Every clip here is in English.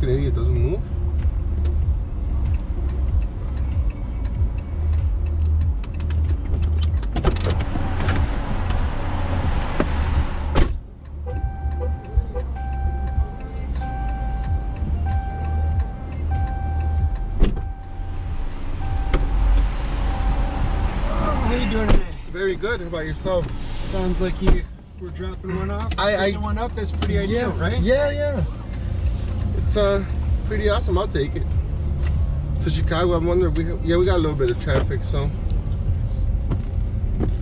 fucking idiot doesn't move. How you doing today? Very good. How about yourself? Sounds like you were dropping one off. Picking one up, that's pretty ideal, right? Yeah. It's pretty awesome. I'll take it. To Chicago, I'm wondering. We got a little bit of traffic, so.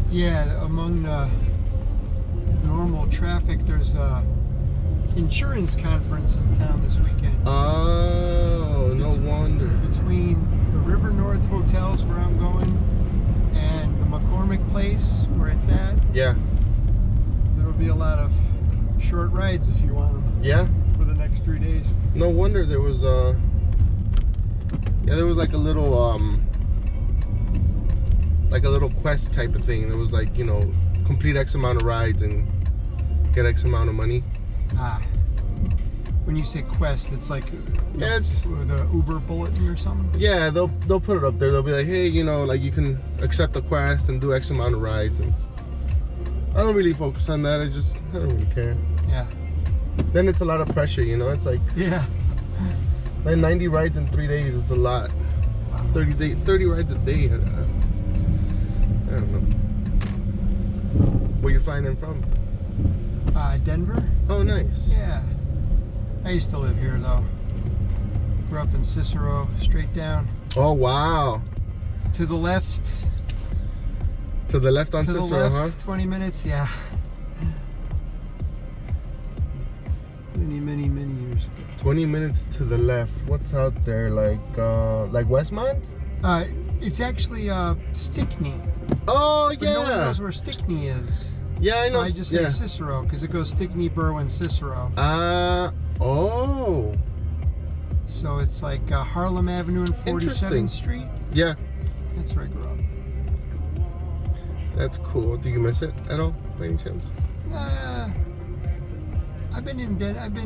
Yeah, among the normal traffic, there's a insurance conference in town this weekend. Oh, no wonder. Between the River North hotels where I'm going and the McCormick place where it's at. Yeah. There'll be a lot of short rides if you want them. Yeah. For the next 3 days. No wonder there was there was like a little quest type of thing. It was like, you know, complete X amount of rides and get X amount of money. When you say quest, it's like it's the Uber bulletin or something. Yeah, they'll put it up there. They'll be like, hey, you know, like you can accept the quest and do X amount of rides. And I don't really focus on that. I don't really care. Yeah. Then it's a lot of pressure, you know. It's like like 90 rides in 3 days. It's a lot. It's 30 rides a day. I don't know. Where you flying in from? Denver. Oh, nice. Yeah. I used to live here though. Grew up in Cicero, straight down. Oh wow. To the left. To the left on to Cicero, the left, huh? 20 minutes, yeah. Many years ago. 20 minutes to the left. What's out there? Like Westmont? It's actually Stickney. Oh But no one yeah. knows where Stickney is. Yeah, I know. So I just say Cicero because it goes Stickney, Berwyn, Cicero. Oh. So it's like Harlem Avenue and 47th Street. Yeah. That's where I grew up. That's cool. Do you miss it at all, by any chance? I've been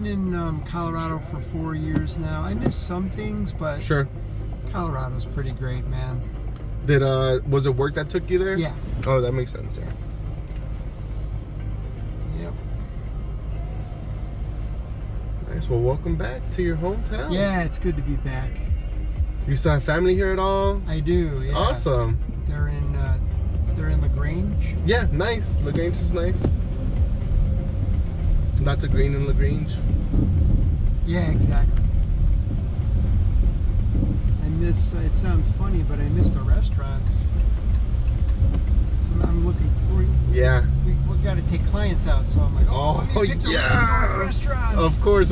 in Colorado for 4 years now. I miss some things, but Sure. Colorado's pretty great, man. Was it work that took you there? Yeah. Oh, that makes sense. Yeah. Yep. Nice. Well, welcome back to your hometown. Yeah, it's good to be back. You still have family here at all? I do. Yeah. Awesome. They're in LaGrange. Yeah, nice. LaGrange is nice. Lots of green in LaGrange. Yeah, exactly. It sounds funny, but I miss the restaurants. So I'm looking for. Yeah. We got to take clients out, so I'm like, Oh, yes! Of course.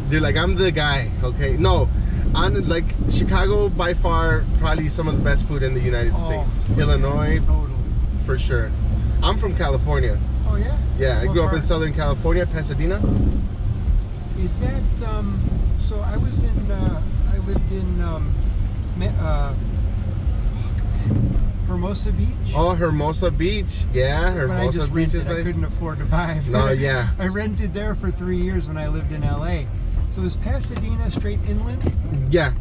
They're like, I'm the guy. Okay. No, like Chicago by far probably some of the best food in the United States. Illinois, Totally. for sure. I'm from California. Oh yeah. Yeah, I What grew up in part? Southern California, Pasadena. Is that so I lived in Hermosa Beach. Oh, Hermosa Beach. Yeah, But I Hermosa just Beach rented. is I nice. couldn't afford to buy. No, yeah. I rented there for 3 years when I lived in LA. So is Pasadena straight inland? Yeah.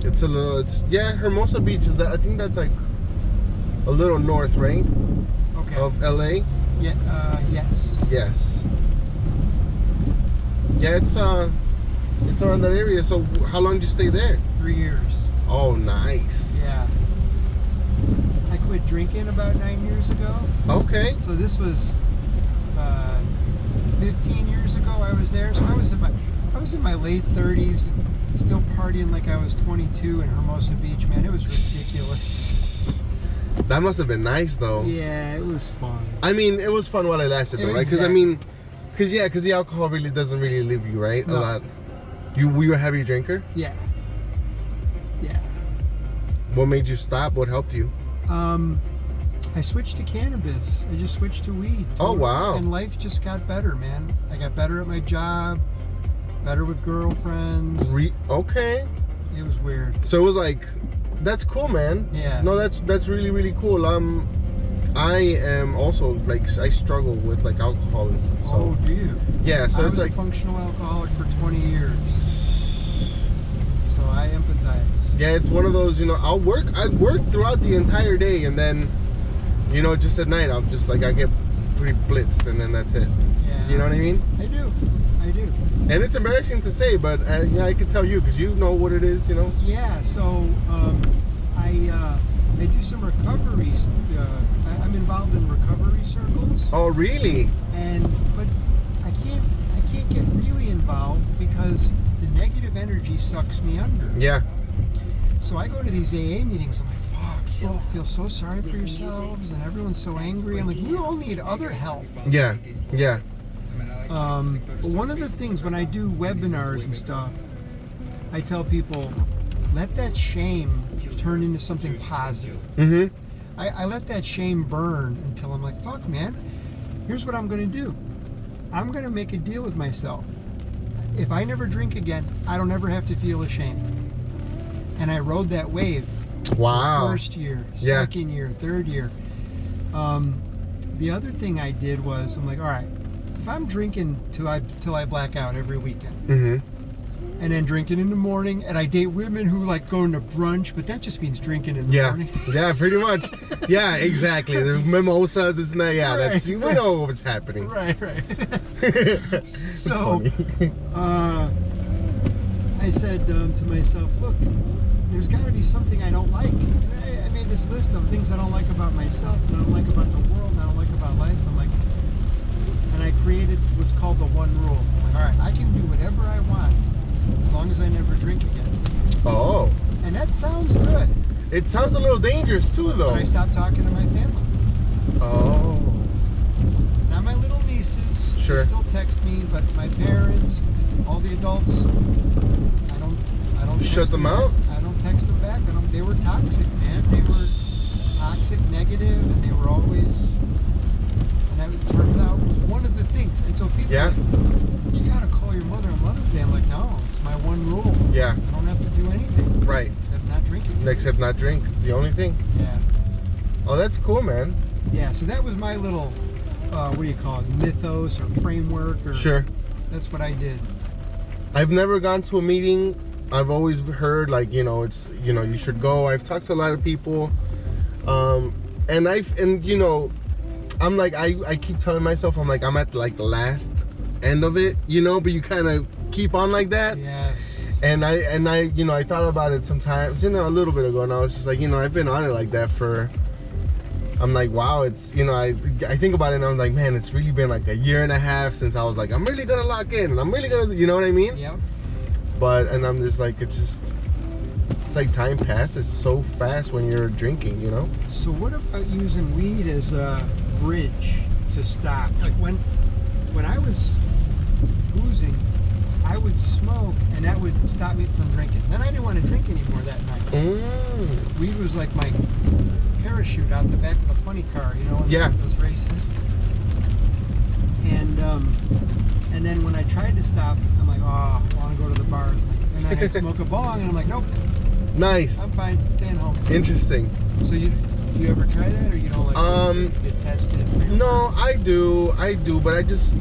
Hermosa Beach is I think that's like a little north, right? Okay. Of LA. Yeah. Yes. Yes. Yeah, it's around that area. So how long did you stay there? 3 years. Oh, nice. Yeah. I quit drinking about 9 years ago. Okay. So this was 15 years ago I was there. So I was in my late 30s and still partying like I was 22 in Hermosa Beach, man. It was ridiculous. That must have been nice, though. Yeah, it was fun. I mean, it was fun while it lasted, though, right? Because because the alcohol really doesn't really leave you, right? No. A lot. Were you a heavy drinker? Yeah. What made you stop? What helped you? I switched to cannabis. I just switched to weed. Oh, wow. And life just got better, man. I got better at my job, better with girlfriends. Okay. It was weird. So it was like, that's cool, man. Yeah. No, that's really, really cool. I am also like I struggle with like alcohol and stuff. So Oh, do you? yeah, so I it's was like a functional alcoholic for 20 years, so I empathize. yeah, it's one of those, you know, I work throughout the entire day, and then, you know, just at night I'm just like I get pretty blitzed, and then that's it. Yeah. You know what I mean? I do. And it's embarrassing to say, but yeah, I can tell you because you know what it is, you know. Yeah. So I do some recovery. I'm involved in recovery circles. Oh, really? But I can't get really involved because the negative energy sucks me under. Yeah. So I go to these AA meetings. I'm like, fuck, you all feel so sorry for yourselves, and everyone's so angry. I'm like, you all need other help. Yeah. Yeah. But one of the things when I do webinars and stuff, I tell people, let that shame turn into something positive. Mm-hmm. I let that shame burn until I'm like, fuck, man, here's what I'm going to do. I'm going to make a deal with myself. If I never drink again, I don't ever have to feel ashamed. And I rode that wave. Wow. First year, Yeah. second year, third year. The other thing I did was, I'm like, all right, if I'm drinking till I black out every weekend, Mm-hmm. and then drinking in the morning, and I date women who like going to brunch, but that just means drinking in the Yeah. morning. Yeah, pretty much. Yeah, exactly. The mimosas, it's not. Yeah, that's Right. we know what's happening. Right. It's So, funny. I said to myself, look, there's got to be something I don't like. And I made this list of things I don't like about myself, and I don't like about the world, and I don't like about life. I'm like, and I created what's called the one rule. I'm like, all right, I can do whatever I want as long as I never drink again. Oh, And that sounds good. it sounds a little dangerous too, though. But I stopped talking to my family. Oh, Now my little nieces, Sure. they still text me, but my parents, all the adults, I don't Shut text them back. out? I don't text them back. They were toxic, man. They were toxic, negative, and they were always. And that, it turns out, was one of the things. And so people, Yeah. are like, you gotta call your mother on Mother's Day. I'm like, no, it's my one rule. yeah, I don't have to do anything right. except not drinking. Except not drink. It's the only thing. Yeah. Oh, that's cool, man. Yeah. So that was my little, what do you call it, mythos or framework or. Sure. That's what I did. I've never gone to a meeting. I've always heard like, you know, it's, you know, you should go. I've talked to a lot of people, and you know, I'm like, I keep telling myself, I'm like, I'm at like the last end of it, you know, but you kind of keep on like that. Yes. And I, you know, I thought about it sometimes, you know, a little bit ago, and I was just like, you know, I've been on it like that for, I'm like, wow, it's, you know, I think about it and I'm like, man, it's really been like a year and a half since I was like, I'm really gonna lock in, and I'm really gonna, you know what I mean? Yep. But, and I'm just like, it's like time passes so fast when you're drinking, you know? So what about using weed as a bridge to stop? Like when I was boozing, I would smoke and that would stop me from drinking. Then I didn't want to drink anymore that night. Mm. Weed was like my parachute out the back of the funny car, you know, in Yeah. those races. And then when I tried to stop, I'm like, oh, I want to go to the bars. And then I'd smoke a bong, and I'm like, nope, Nice. I'm fine, staying home. Interesting. So you ever try that, or you don't like get tested? No, I do, but I just,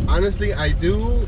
honestly, I do,